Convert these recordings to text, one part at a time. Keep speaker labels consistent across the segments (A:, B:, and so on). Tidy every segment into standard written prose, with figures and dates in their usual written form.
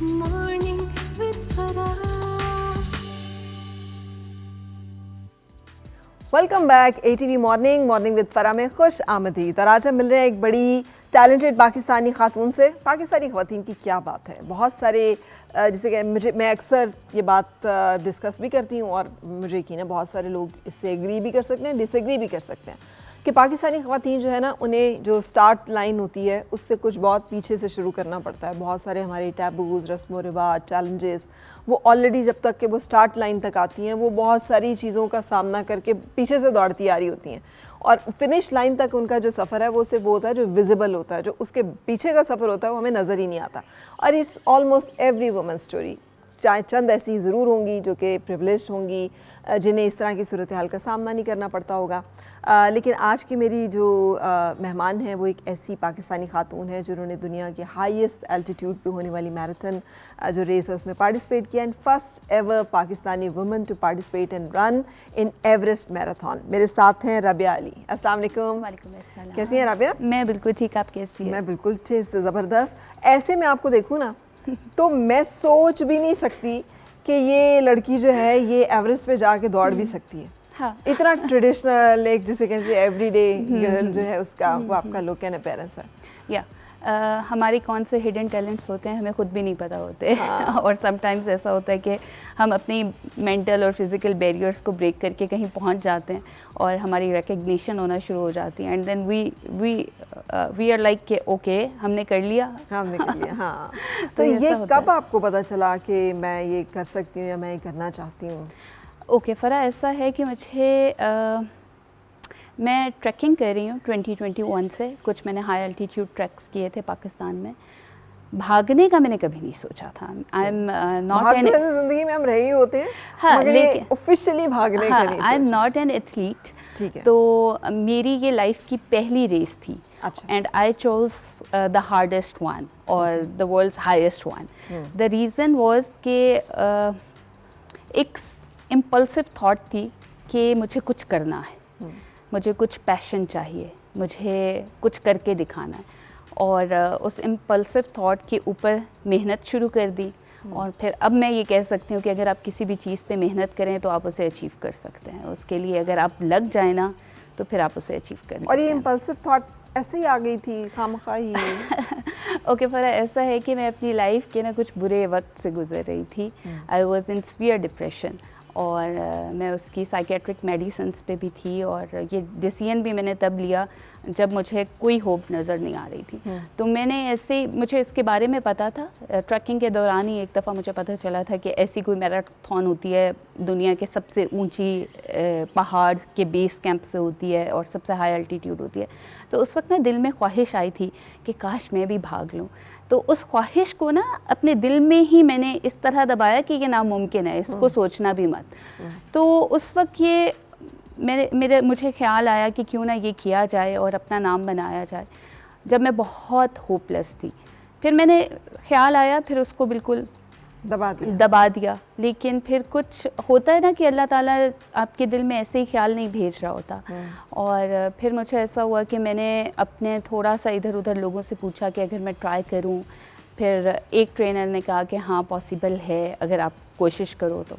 A: Morning with Farah.
B: Welcome back ATV morning with फरा में खुश आमदीद। और आज हम मिल रहे हैं एक बड़ी टैलेंटेड पाकिस्तानी खातून से। पाकिस्तानी ख़वातीन की क्या बात है, बहुत सारे जैसे कि मैं अक्सर ये बात डिस्कस भी करती हूँ और मुझे यकीन है बहुत सारे लोग इससे एग्री भी कर सकते हैं, डिसएग्री भी कर सकते हैं कि पाकिस्तानी ख़वातीन जो है ना, उन्हें जो स्टार्ट लाइन होती है उससे कुछ बहुत पीछे से शुरू करना पड़ता है। बहुत सारे हमारे टैबूज़, रस्म व रिवाज, चैलेंजेस, वो ऑलरेडी जब तक कि वो स्टार्ट लाइन तक आती हैं वो बहुत सारी चीज़ों का सामना करके पीछे से दौड़ती आ रही होती हैं। और फिनिश लाइन तक उनका जो सफ़र है वो सिर्फ वो होता है जो विजिबल होता है, जो उसके पीछे का सफ़र होता है वो हमें नज़र ही नहीं आता। और it's almost every woman story. चाहे चंद ऐसी ज़रूर होंगी जो कि प्रिविलेज्ड होंगी, जिन्हें इस तरह की सूरत हाल का सामना नहीं करना पड़ता होगा। लेकिन आज की मेरी जो मेहमान है वो एक ऐसी पाकिस्तानी खातून है जिन्होंने दुनिया के हाईएस्ट एल्टीट्यूड पे होने वाली मैराथन जो रेस है उसमें पार्टिसिपेट किया, and first ever Pakistani woman to participate and run in Everest marathon. मेरे साथ हैं रबिया अली। अस्सलाम वालेकुम।
C: वालेकुम अस्सलाम।
B: कैसी हैं रबिया?
C: मैं बिल्कुल ठीक, आप कैसी हैं?
B: मैं बिल्कुल अच्छे से ज़बरदस्त। ऐसे में आपको देखूँ ना तो मैं सोच भी नहीं सकती कि ये लड़की जो है ये एवरेस्ट पे जाके दौड़ भी सकती है।
C: हाँ।
B: इतना ट्रेडिशनल, एक जिसे कहते हैं एवरीडे गर्ल जो है उसका वो आपका लुक एंड अपीयरेंस है।
C: या हमारे कौन से हिडन टैलेंट्स होते हैं हमें खुद भी नहीं पता होते।
B: हाँ।
C: और समटाइम्स ऐसा होता है कि हम अपनी मेंटल और फिज़िकल बैरियर्स को ब्रेक करके कहीं पहुंच जाते हैं और हमारी रिकग्निशन होना शुरू हो जाती है, and then we are like कि ओके हमने कर लिया।
B: हमने कर लिया। हाँ। तो
C: ऐसा
B: ये
C: होता
B: कब आपको पता चला कि मैं ये कर सकती हूँ या मैं ये करना चाहती हूँ?
C: ओके फरा, ऐसा है कि मुझे मैं ट्रैकिंग कर रही हूँ 2021 से। कुछ मैंने हाई एल्टीट्यूड ट्रैक्स किए थे पाकिस्तान में। भागने का मैंने कभी नहीं सोचा था। आई एम नॉट एन,
B: ज़िंदगी में हम रहे ही होते हैं,
C: हाँ,
B: मगर ये ऑफिशियली भागने का नहीं
C: आई एम
B: सोचा।
C: Not an athlete.
B: ठीक है।
C: तो मेरी ये लाइफ की पहली रेस थी,
B: अच्छा।
C: And I chose the hardest one और the world's highest one. The reason was कि एक इम्पल्सिव थॉट थी कि मुझे कुछ करना है, मुझे कुछ पैशन चाहिए, मुझे कुछ करके दिखाना है। और उस इम्पल्सिव थॉट के ऊपर मेहनत शुरू कर दी। और फिर अब मैं ये कह सकती हूँ कि अगर आप किसी भी चीज़ पे मेहनत करें तो आप उसे अचीव कर सकते हैं। उसके लिए अगर आप लग जाए ना तो फिर आप उसे अचीव कर
B: और ये इम्पल्सिव थॉट ऐसे ही आ गई थी खामखा ही?
C: ओके फरा, ऐसा है कि मैं अपनी लाइफ के ना कुछ बुरे वक्त से गुजर रही थी। I was in severe depression और मैं उसकी साइकेट्रिक मेडिसिन्स पे भी थी। और ये डिसीजन भी मैंने तब लिया जब मुझे कोई होप नज़र नहीं आ रही थी। तो मैंने ऐसे, मुझे इसके बारे में पता था। ट्रैकिंग के दौरान ही एक दफ़ा मुझे पता चला था कि ऐसी कोई मैराथन होती है दुनिया के सबसे ऊंची पहाड़ के बेस कैंप से होती है और सबसे हाई एल्टीट्यूड होती है। तो उस वक्त ना दिल में ख्वाहिश आई थी कि काश मैं भी भाग लूँ। तो उस ख्वाहिश को ना अपने दिल में ही मैंने इस तरह दबाया कि ये नामुमकिन है, इसको सोचना भी मत। तो उस वक्त ये मुझे ख्याल आया कि क्यों ना ये किया जाए और अपना नाम बनाया जाए, जब मैं बहुत होपलेस थी। फिर मैंने ख्याल आया, फिर उसको बिल्कुल दबा दिया। लेकिन फिर कुछ होता है ना कि अल्लाह ताला आपके दिल में ऐसे ही ख्याल नहीं भेज रहा होता। और फिर मुझे ऐसा हुआ कि मैंने अपने थोड़ा सा इधर उधर लोगों से पूछा कि अगर मैं ट्राई करूं। फिर एक ट्रेनर ने कहा कि हाँ पॉसिबल है अगर आप कोशिश करो। तो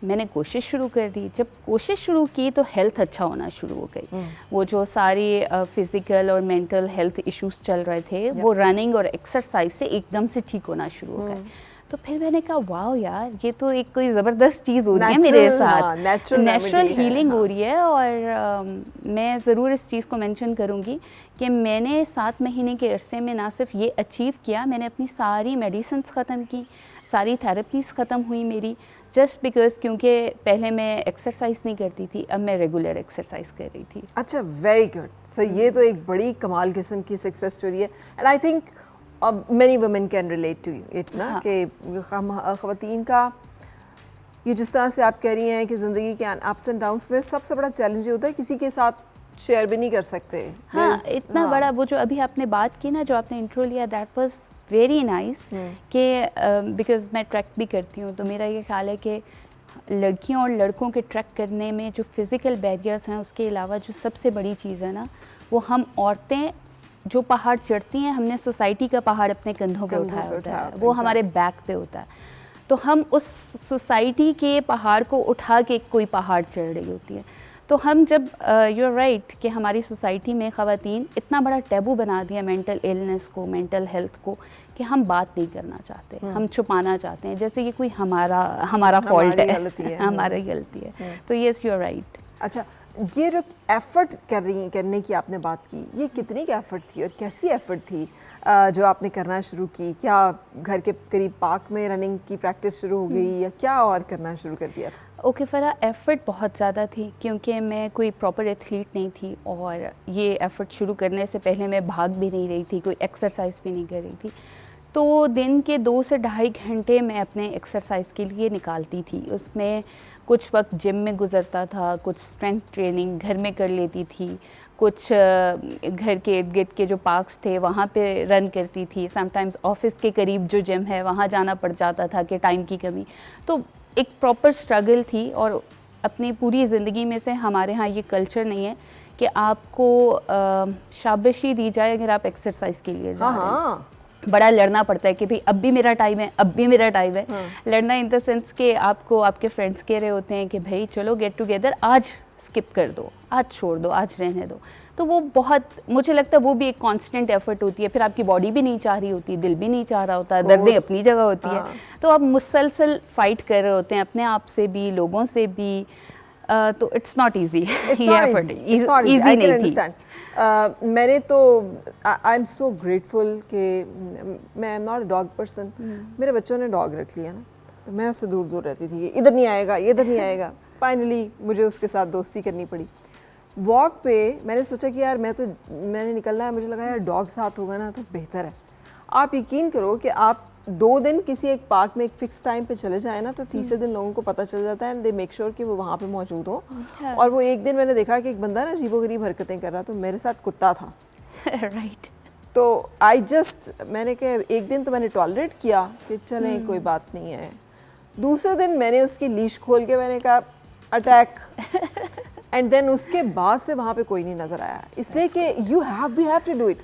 C: मैंने कोशिश शुरू कर दी। जब कोशिश शुरू की तो हेल्थ अच्छा होना शुरू हो गई। वो जो सारी फिज़िकल और मेंटल हेल्थ इश्यूज चल रहे थे वो रनिंग और एक्सरसाइज से एकदम से ठीक होना शुरू हो गए। तो फिर मैंने कहा वाह यार, ये तो एक कोई ज़बरदस्त चीज़ हो रही है मेरे साथ, नेचुरल हीलिंग हो रही है। और मैं ज़रूर इस चीज़ को मेंशन करूँगी कि मैंने 7 महीने के अरसे में ना सिर्फ ये अचीव किया, मैंने अपनी सारी मेडिसिन्स ख़त्म की, सारी थेरेपीज़ ख़त्म हुई मेरी, जस्ट बिकॉज क्योंकि पहले मैं एक्सरसाइज नहीं करती थी, अब मैं रेगुलर एक्सरसाइज कर रही थी।
B: अच्छा, वेरी गुड। सो ये तो एक बड़ी कमाल किस्म की सक्सेस स्टोरी है, and I think many women can relate to it ना।
C: हाँ।
B: कि ख़वातीन का ये जिस तरह से आप कह रही हैं कि ज़िंदगी के अप्स एंड डाउन्स में सबसे बड़ा चैलेंज ये होता है किसी के साथ शेयर भी नहीं कर सकते।
C: हाँ, इतना बड़ा वो जो अभी आपने बात की ना, जो आपने इंट्रो लिया, दैट वाज वेरी नाइस। कि बिकॉज मैं ट्रैक भी करती हूँ, तो मेरा ये ख्याल है कि लड़कियों और लड़कों के ट्रैक करने में जो फिज़िकल बैरियर्स हैं, उसके अलावा जो सबसे बड़ी चीज़ है ना, वो हम औरतें जो पहाड़ चढ़ती हैं, हमने सोसाइटी का पहाड़ अपने कंधों पे उठाया होता है, वो हमारे बैक पे होता है। तो हम उस सोसाइटी के पहाड़ को उठा के कोई पहाड़ चढ़ रही होती है। तो हम जब यू आर राइट कि हमारी सोसाइटी में ख़वातीन इतना बड़ा टैबू बना दिया मेंटल इलनेस को, मेंटल हेल्थ को, कि हम बात नहीं करना चाहते, हम छुपाना चाहते हैं, जैसे ये कोई हमारा फॉल्ट है, हमारी गलती है। तो येस, यू आर राइट।
B: अच्छा, ये जो एफ़र्ट करने की आपने बात की, ये कितनी की एफ़र्ट थी और कैसी एफ़र्ट थी जो आपने करना शुरू की? क्या घर के करीब पार्क में रनिंग की प्रैक्टिस शुरू हो गई या क्या और करना शुरू कर दिया था?
C: ओके फ़रा, एफ़र्ट बहुत ज़्यादा थी क्योंकि मैं कोई प्रॉपर एथलीट नहीं थी, और ये एफ़र्ट शुरू करने से पहले मैं भाग भी नहीं रही थी, कोई एक्सरसाइज भी नहीं कर रही थी। तो दिन के 2 से ढाई घंटे मैं अपने एक्सरसाइज के लिए निकालती थी। उसमें कुछ वक्त जिम में गुजरता था, कुछ स्ट्रेंथ ट्रेनिंग घर में कर लेती थी, कुछ घर के इर्द गिर्द के जो पार्क्स थे वहाँ पे रन करती थी। समटाइम्स ऑफिस के करीब जो जिम है वहाँ जाना पड़ जाता था कि टाइम की कमी। तो एक प्रॉपर स्ट्रगल थी, और अपनी पूरी ज़िंदगी में से हमारे यहाँ ये कल्चर नहीं है कि आपको शाबाशी दी जाए अगर आप एक्सरसाइज के लिए जा रहे हैं। बड़ा लड़ना पड़ता है कि भाई अब भी मेरा टाइम है, अब भी मेरा टाइम है। लड़ना इन द सेंस कि आपको आपके फ्रेंड्स कह रहे होते हैं कि भाई चलो गेट टुगेदर, आज स्किप कर दो, आज छोड़ दो, आज रहने दो। तो वो बहुत, मुझे लगता है वो भी एक कांस्टेंट एफर्ट होती है। फिर आपकी बॉडी भी नहीं चाह रही होती, दिल भी नहीं चाह रहा होता, दर्दें अपनी जगह होती है। तो आप मुसलसल फाइट कर रहे होते हैं अपने आप से भी, लोगों से भी। तो इट्स नॉट ईजी, ईजी नहीं थी।
B: मैंने तो आई एम सो ग्रेटफुल कि मैं am not a dog person. मेरे बच्चों ने डॉग रख लिया ना, तो मैं उससे दूर दूर रहती थी, इधर नहीं आएगा, ये इधर नहीं आएगा। फाइनली मुझे उसके साथ दोस्ती करनी पड़ी। वॉक पे मैंने सोचा कि यार मैंने निकलना है, मुझे लगा यार डॉग साथ होगा ना तो बेहतर है। आप यकीन करो कि आप 2 दिन किसी एक पार्क में एक फिक्स टाइम पे चले जाए ना, तो तीसरे दिन लोगों को पता चल जाता है एंड दे मेक श्योर कि वो वहाँ पे मौजूद हो। और वो एक दिन मैंने देखा कि एक बंदा ना अजीबोगरीब हरकतें कर रहा, तो मेरे साथ कुत्ता था।
C: राइट।
B: तो मैंने कहा एक दिन तो मैंने टॉलरेट किया कि चलें कोई बात नहीं है। दूसरे दिन मैंने उसकी लीश खोल के मैंने कहा अटैक एंड देन उसके बाद से वहाँ पे कोई नहीं नज़र आया, इसलिए कि we have to do it.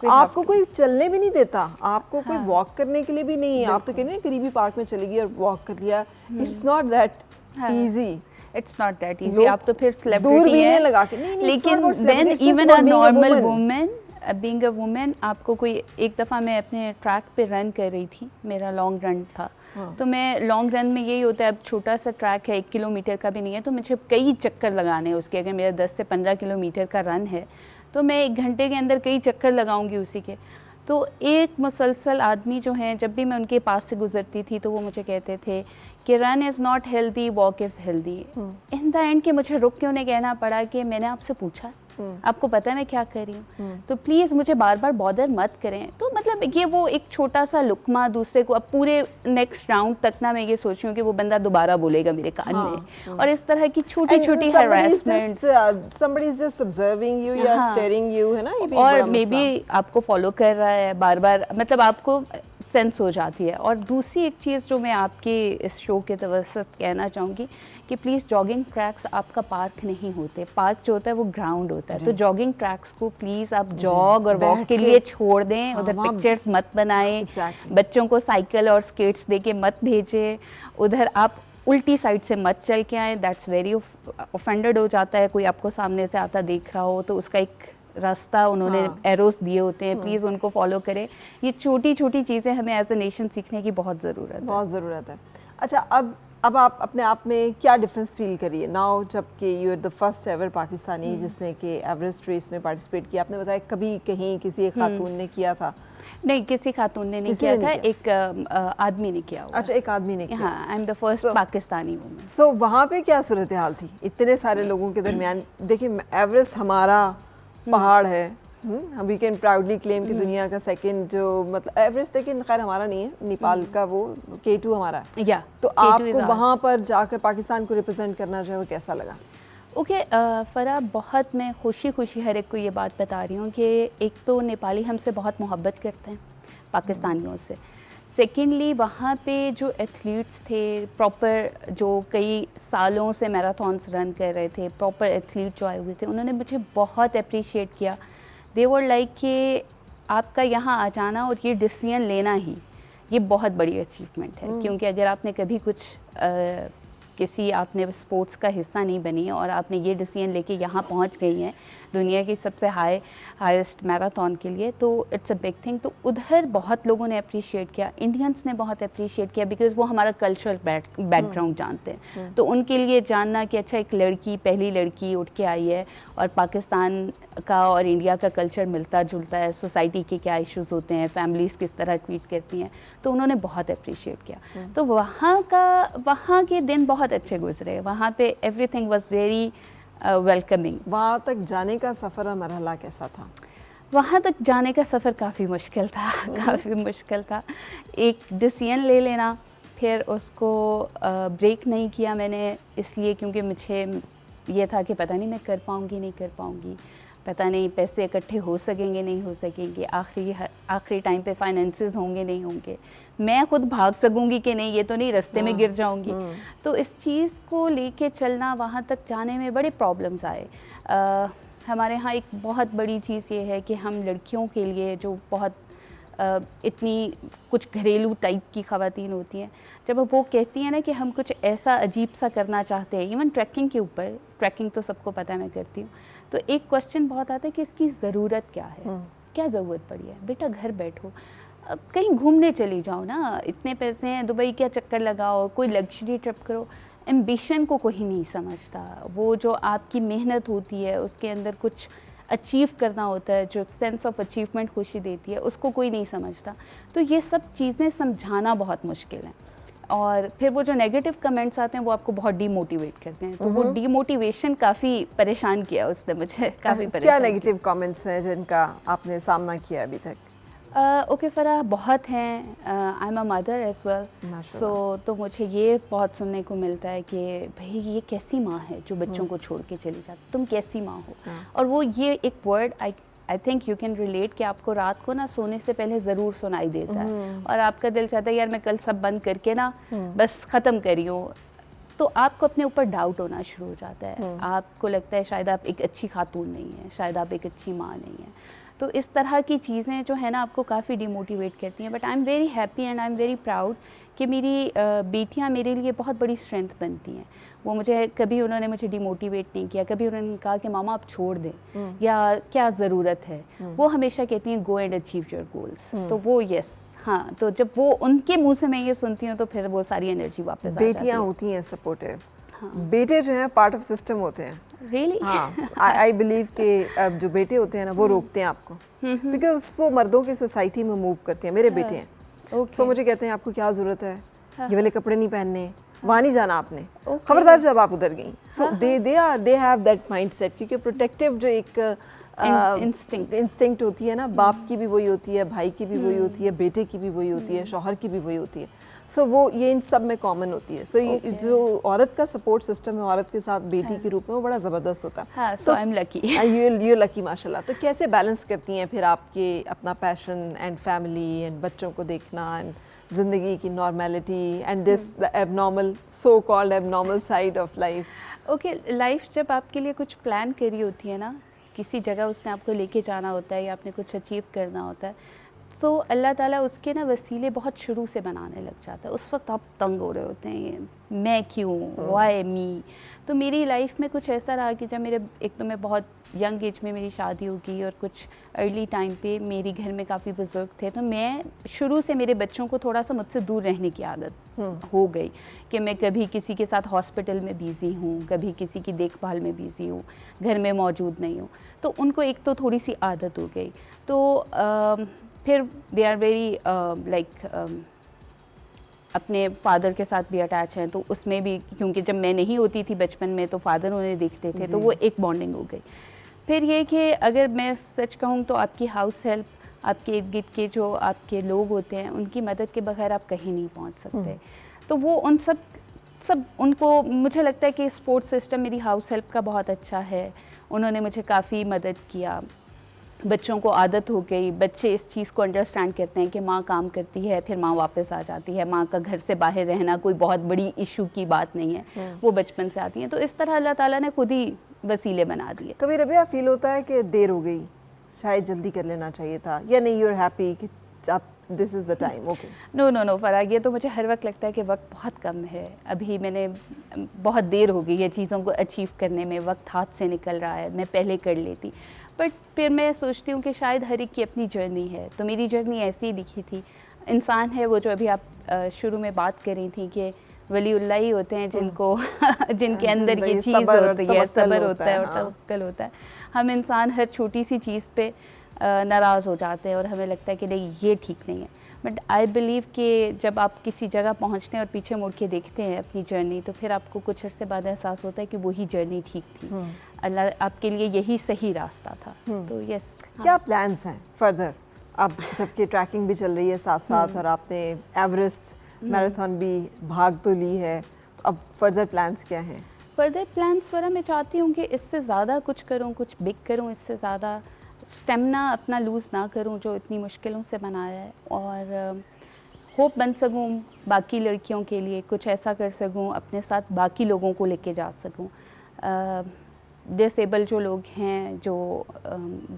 B: आपको कोई चलने भी नहीं देता, आपको कोई वॉक करने के लिए भी नहीं। आप तो कहते हैं करीबी पार्क में चली गई और वॉक कर लिया। It's not that easy.
C: It's not that easy. आप तो फिर सेलिब्रिटी
B: दूर भी
C: हैं,
B: नहीं लगा के नहीं,
C: लेकिन then even a normal women, being a women, आपको कोई, एक दफ़ा मैं अपने ट्रैक पे रन कर रही थी, मेरा लॉन्ग रन था। तो मैं लॉन्ग रन में यही होता है, अब छोटा सा ट्रैक है, 1 किलोमीटर का भी नहीं है, तो मुझे कई चक्कर लगाने हैं उसके। अगर मेरा 10 से 15 किलोमीटर का रन है तो मैं 1 घंटे के अंदर कई चक्कर लगाऊंगी उसी के। तो एक मुसलसल आदमी जो हैं, जब भी मैं उनके पास से गुजरती थी तो वो मुझे कहते थे कि run is not healthy, walk is healthy. In the end कि मुझे रुक के उन्हें कहना पड़ा कि मैंने आपसे पूछा, आपको पता है मैं क्या कर रही हूँ, तो प्लीज़ मुझे बार बार बॉदर मत करें। तो मतलब ये वो एक छोटा सा लुकमा दूसरे को, अब पूरे नेक्स्ट राउंड तक ना मैं ये सोच रही हूँ कि वो बंदा दोबारा बोलेगा मेरे कान में। और इस तरह की छोटी छोटी harassment,
B: somebody is just observing you या staring you, है ना, ये भी
C: और मे बी आपको फॉलो कर रहा है बार बार, मतलब आपको सेंस हो जाती है। और दूसरी एक चीज़ जो मैं आपके इस शो के तवसत कहना चाहूँगी कि प्लीज़ जॉगिंग ट्रैक्स आपका पार्क नहीं होते, पार्क जो होता है वो ग्राउंड होता है। तो जॉगिंग ट्रैक्स को प्लीज़ आप जॉग और वॉक के लिए छोड़ दें, उधर पिक्चर्स मत बनाएं, बच्चों को साइकिल और स्केट्स दे के मत भेजें, उधर आप उल्टी साइड से मत चल के आएँ, दैट्स वेरी ऑफेंडेड हो जाता है। कोई आपको सामने से आता देख रहा हो तो उसका एक रास्ता उन्होंने एरोस दिए होते हैं, प्लीज़ उनको फॉलो करें। ये छोटी छोटी चीज़ें हमें एज अ नेशन सीखने की बहुत ज़रूरत है।
B: अच्छा, अब आप अपने आप में क्या डिफरेंस फील करिए नाउ, जबकि you are the first ever Pakistani जिसने कि एवरेस्ट रेस में पार्टिसिपेट किया। आपने बताया कभी कहीं किसी एक खातून ने किया था?
C: नहीं, किसी खातून ने नहीं किया था, एक आदमी ने किया हुआ।
B: अच्छा, एक आदमी ने किया।
C: हाँ, I am the first Pakistani woman.
B: So वहाँ पे क्या सूरत हाल थी इतने सारे लोगों के दरमियान? देखिए, एवरेस्ट हमारा पहाड़ है, वी कैन प्राउडली क्लेम कि दुनिया का सेकंड जो मतलब एवरेस्ट, लेकिन खैर हमारा नहीं है, नेपाल का वो K2 हमारा है।
C: या
B: तो आपको वहाँ पर जाकर पाकिस्तान को रिप्रेजेंट करना जो है वो कैसा लगा?
C: ओके, फ़रा, बहुत मैं खुशी खुशी हर एक को ये बात बता रही हूँ कि एक तो नेपाली हमसे बहुत मोहब्बत करते हैं पाकिस्तानियों से। सेकेंडली, वहाँ पे जो एथलीट्स थे प्रॉपर, जो कई सालों से मैराथन्स रन कर रहे थे, प्रॉपर एथलीट जो आए हुए थे, उन्होंने मुझे बहुत अप्रिशिएट किया दे वर लाइक कि आपका यहाँ आ जाना और ये डिसीजन लेना ही ये बहुत बड़ी अचीवमेंट है, क्योंकि अगर आपने कभी कुछ किसी आपने स्पोर्ट्स का हिस्सा नहीं बनी है और आपने ये डिसीजन लेके यहाँ पहुँच गई हैं दुनिया की सबसे हाईएस्ट मैराथन के लिए, तो इट्स अ बिग थिंग। तो उधर बहुत लोगों ने अप्रिशिएट किया, इंडियंस ने बहुत अप्रिशिएट किया, बिकॉज वो हमारा कल्चरल बैकग्राउंड जानते हैं। तो उनके लिए जानना कि अच्छा एक लड़की, पहली लड़की उठ के आई है और पाकिस्तान का और इंडिया का कल्चर मिलता जुलता है, सोसाइटी के क्या इश्यूज़ होते हैं, फैमिलीज़ किस तरह ट्रीट करती हैं, तो उन्होंने बहुत अप्रिशिएट किया। तो वहाँ के दिन बहुत अच्छे गुजरे, वहाँ पे एवरीथिंग वाज वेरी वेलकमिंग।
B: वहाँ तक जाने का सफ़र और मरहला कैसा था?
C: वहाँ तक जाने का सफ़र काफ़ी मुश्किल था, काफ़ी मुश्किल था। एक डिसीजन ले लेना, फिर उसको ब्रेक नहीं किया मैंने, इसलिए क्योंकि मुझे ये था कि पता नहीं मैं कर पाऊँगी नहीं कर पाऊँगी, पता नहीं पैसे इकट्ठे हो सकेंगे नहीं हो सकेंगे, आखिरी टाइम पे फाइनेंसेस होंगे नहीं होंगे, मैं खुद भाग सकूंगी कि नहीं, ये तो नहीं रास्ते में गिर जाऊंगी। तो इस चीज़ को लेके चलना, वहाँ तक जाने में बड़े प्रॉब्लम्स आए। हमारे यहाँ एक बहुत बड़ी चीज़ ये है कि हम लड़कियों के लिए जो बहुत इतनी कुछ घरेलू टाइप की ख़वातीन होती हैं, जब वो कहती हैं ना कि हम कुछ ऐसा अजीब सा करना चाहते हैं, इवन ट्रैकिंग के ऊपर, ट्रैकिंग तो सबको पता है मैं करती हूँ, तो एक क्वेश्चन बहुत आता है कि इसकी ज़रूरत क्या है, क्या ज़रूरत पड़ी है? बेटा घर बैठो, अब कहीं घूमने चली जाओ ना, इतने पैसे हैं, दुबई क्या चक्कर लगाओ, कोई लग्जरी ट्रिप करो। एम्बिशन को कोई नहीं समझता, वो जो आपकी मेहनत होती है उसके अंदर कुछ अचीव करना होता है, जो सेंस ऑफ अचीवमेंट खुशी देती है, उसको कोई नहीं समझता। तो ये सब चीज़ें समझाना बहुत मुश्किल है। और फिर वो जो नेगेटिव कमेंट्स आते हैं वो आपको बहुत डीमोटिवेट करते हैं, तो वो डीमोटिवेशन काफ़ी परेशान किया उसने मुझे, काफ़ी परेशान।
B: क्या नेगेटिव कमेंट्स हैं जिनका आपने सामना किया अभी तक?
C: ओके फ़राह, बहुत हैं। I am a mother as well, so तो मुझे ये बहुत सुनने को मिलता है कि भाई ये कैसी माँ है जो बच्चों को छोड़ के चली जाती, तुम कैसी माँ हो। और वो ये एक word I think you can relate कि आपको रात को ना सोने से पहले ज़रूर सुनाई देता है और आपका दिल चाहता है यार मैं कल सब बंद करके ना बस ख़त्म करी हूँ। तो आपको अपने ऊपर डाउट होना शुरू हो जाता है, आपको लगता है शायद आप एक अच्छी खातून नहीं है, शायद आप एक अच्छी माँ नहीं है। तो इस तरह की चीज़ें जो है ना आपको काफ़ी डिमोटिवेट करती हैं। But I am very happy and I am very proud कि मेरी बेटियां मेरे लिए बहुत बड़ी स्ट्रेंथ बनती हैं। वो मुझे कभी उन्होंने मुझे डिमोटिवेट नहीं किया, कभी उन्होंने कहा कि मामा आप छोड़ दें या क्या ज़रूरत है। वो हमेशा कहती हैं go and achieve your goals. तो वो यस, हाँ, तो जब वो उनके मुंह से मैं ये सुनती हूँ तो फिर वो सारी एनर्जी वापस आ जाती है।
B: बेटियाँ होती हैं सपोर्टिव, बेटे जो हैं पार्ट ऑफ सिस्टम होते हैं।
C: Really?
B: हाँ, आई बिलीव कि जो बेटे होते हैं ना वो रोकते हैं आपको, बिकॉज वो मर्दों की सोसाइटी में मूव करते हैं। मेरे बेटे हैं, तो मुझे कहते हैं आपको क्या ज़रूरत है, ये वाले कपड़े नहीं पहनने, वहाँ नहीं जाना आपने, खबरदार जब आप उधर गई। सो दे हैव दैट माइंडसेट, क्योंकि प्रोटेक्टिव जो एक इंस्टिंक्ट होती है ना, बाप की भी वही होती है, भाई की भी वही होती है, बेटे की भी वही होती है, शौहर की भी वही होती है। सो वो ये इन सब में कॉमन होती है। सो जो औरत का सपोर्ट सिस्टम है औरत के साथ बेटी के रूप में, वो बड़ा ज़बरदस्त होता है।
C: तो I am lucky,
B: you lucky माशाल्लाह। तो कैसे बैलेंस करती हैं फिर आपके अपना पैशन एंड फैमिली एंड बच्चों को देखना एंड ज़िंदगी की normality and this the abnormal, so called abnormal side of life?
C: Okay, life जब आपके लिए कुछ प्लान करी होती है ना, किसी जगह उसने आपको लेके जाना होता है या आपने कुछ अचीव करना होता है, तो अल्लाह ताला उसके ना वसीले बहुत शुरू से बनाने लग जाता है। उस वक्त आप तंग हो रहे होते हैं, मैं क्यों, वाई मी। तो मेरी लाइफ में कुछ ऐसा रहा कि जब मेरे एक तो मैं बहुत यंग एज में मेरी शादी हो गई और कुछ अर्ली टाइम पे मेरी घर में काफ़ी बुजुर्ग थे, तो मैं शुरू से मेरे बच्चों को थोड़ा सा मुझसे दूर रहने की आदत हो गई कि मैं कभी किसी के साथ हॉस्पिटल में बिज़ी हूँ, कभी किसी की देखभाल में बिज़ी हूँ, घर में मौजूद नहीं हूँ। तो उनको एक तो थोड़ी सी आदत हो गई। तो फिर दे आर वेरी लाइक अपने फादर के साथ भी अटैच हैं, तो उसमें भी क्योंकि जब मैं नहीं होती थी बचपन में तो फादर उन्हें देखते थे, तो वो एक बॉन्डिंग हो गई। फिर ये कि अगर मैं सच कहूँ तो आपकी हाउस हेल्प, आपके इर्द गिर्द के जो आपके लोग होते हैं, उनकी मदद के बगैर आप कहीं नहीं पहुँच सकते। तो वो उन सब उनको, मुझे लगता है कि सपोर्ट सिस्टम मेरी हाउस हेल्प का बहुत अच्छा है। उन्होंने मुझे काफ़ी मदद किया। बच्चों को आदत हो गई, बच्चे इस चीज़ को अंडरस्टैंड करते हैं कि माँ काम करती है फिर माँ वापस आ जाती है, माँ का घर से बाहर रहना कोई बहुत बड़ी इशू की बात नहीं है, वो बचपन से आती हैं। तो इस तरह अल्लाह ताला ने खुद ही वसीले बना दिए।
B: कभी रबिया फील होता है कि देर हो गई, शायद जल्दी कर लेना चाहिए था, या नहीं यू आर हैप्पी कि आप this is the time? Okay,
C: no फराग, ये तो मुझे हर वक्त लगता है कि वक्त बहुत कम है। अभी मैंने बहुत देर हो गई है चीज़ों को अचीव करने में, वक्त हाथ से निकल रहा है, मैं पहले कर लेती। बट फिर मैं सोचती हूँ कि शायद हर एक की अपनी जर्नी है, तो मेरी जर्नी ऐसी ही दिखी थी। इंसान है वो जो अभी आप शुरू में बात कर रही थी कि वलीउल्लाह ही होते हैं जिनको जिनके अंदर ये चीज़ होती है, सब्र होता है और तवक्कल होता है। हम इंसान हर छोटी सी चीज़ पे नाराज़ हो जाते हैं और हमें लगता है कि नहीं ये ठीक नहीं है। बट आई बिलीव कि जब आप किसी जगह पहुंचते हैं और पीछे मुड़ के देखते हैं अपनी जर्नी, तो फिर आपको कुछ अर्से बाद एहसास होता है कि वही जर्नी ठीक थी, अल्लाह आपके लिए यही सही रास्ता था। तो यस।
B: क्या प्लान्स हैं फर्दर अब, जबकि ट्रैकिंग भी चल रही है साथ साथ और आपने एवरेस्ट मैराथन भी भाग तो ली है, तो अब फर्दर प्लान्स क्या हैं?
C: फर्दर प्लान्स वाला मैं चाहती हूँ कि इससे ज़्यादा कुछ करूँ, कुछ बिग करूँ, इससे ज़्यादा स्टेमिना अपना लूज़ ना करूं जो इतनी मुश्किलों से बनाया है, और होप बन सकूं बाकी लड़कियों के लिए, कुछ ऐसा कर सकूं अपने साथ बाकी लोगों को लेके जा सकूं। डिसेबल जो लोग हैं, जो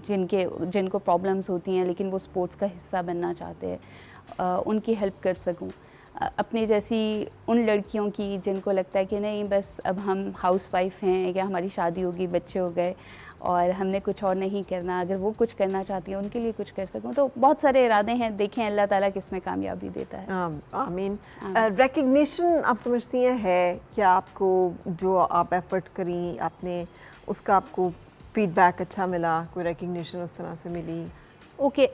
C: जिनको प्रॉब्लम्स होती हैं लेकिन वो स्पोर्ट्स का हिस्सा बनना चाहते हैं, उनकी हेल्प कर सकूं। अपने जैसी उन लड़कियों की जिनको लगता है कि नहीं बस अब हम हाउसवाइफ हैं या हमारी शादी होगी, बच्चे हो गए और हमने कुछ और नहीं करना, अगर वो कुछ करना चाहती हैं उनके लिए कुछ कर सकूं। तो बहुत सारे इरादे हैं, देखें अल्लाह ताला किसमें कामयाबी देता है।
B: आमीन। रिकग्निशन आप समझती हैं है क्या आपको, जो आप एफर्ट करी आपने उसका आपको फीडबैक अच्छा मिला, कोई रिकग्निशन उस तरह से मिली?
C: ओके,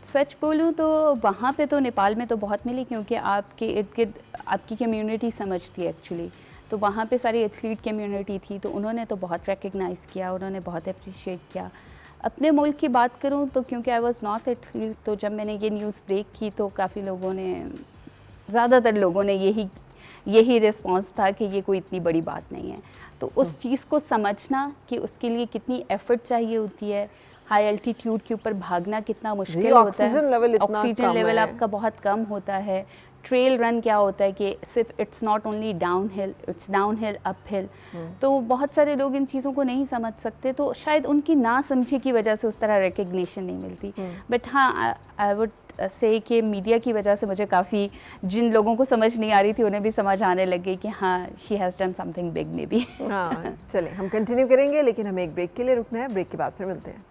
C: सच बोलूँ तो वहाँ पे तो नेपाल में तो बहुत मिली, क्योंकि आपके इर्द गिर्द आपकी कम्युनिटी समझती है एक्चुअली। तो वहाँ पे सारी एथलीट कम्युनिटी थी, तो उन्होंने तो बहुत रिकग्नाइज़ किया, उन्होंने बहुत अप्रिशिएट किया। अपने मुल्क की बात करूँ तो क्योंकि आई वाज नॉट एथलीट, तो जब मैंने ये न्यूज़ ब्रेक की तो काफ़ी लोगों ने, ज़्यादातर लोगों ने यही रिस्पॉन्स था कि ये कोई इतनी बड़ी बात नहीं है। तो उस चीज़ को समझना कि उसके लिए कितनी एफ़र्ट चाहिए होती है, हाई एल्टीट्यूड के ऊपर भागना कितना मुश्किल होता है, ऑक्सीजन लेवल आपका बहुत कम होता है, ट्रेल रन क्या होता है कि सिर्फ it's not only down hill, it's down hill up hill. तो बहुत सारे लोग इन चीज़ों को नहीं समझ सकते, तो शायद उनकी ना समझे की वजह से उस तरह रिकग्निशन नहीं मिलती। बट हाँ, आई वुड से कि मीडिया की वजह से मुझे काफ़ी, जिन लोगों को समझ नहीं आ रही थी उन्हें भी समझ आने लग गई कि हाँ she has done something big may be.
B: हाँ, चलें हम कंटिन्यू करेंगे, लेकिन हमें एक ब्रेक के लिए रुकना है, ब्रेक के बाद फिर मिलते हैं।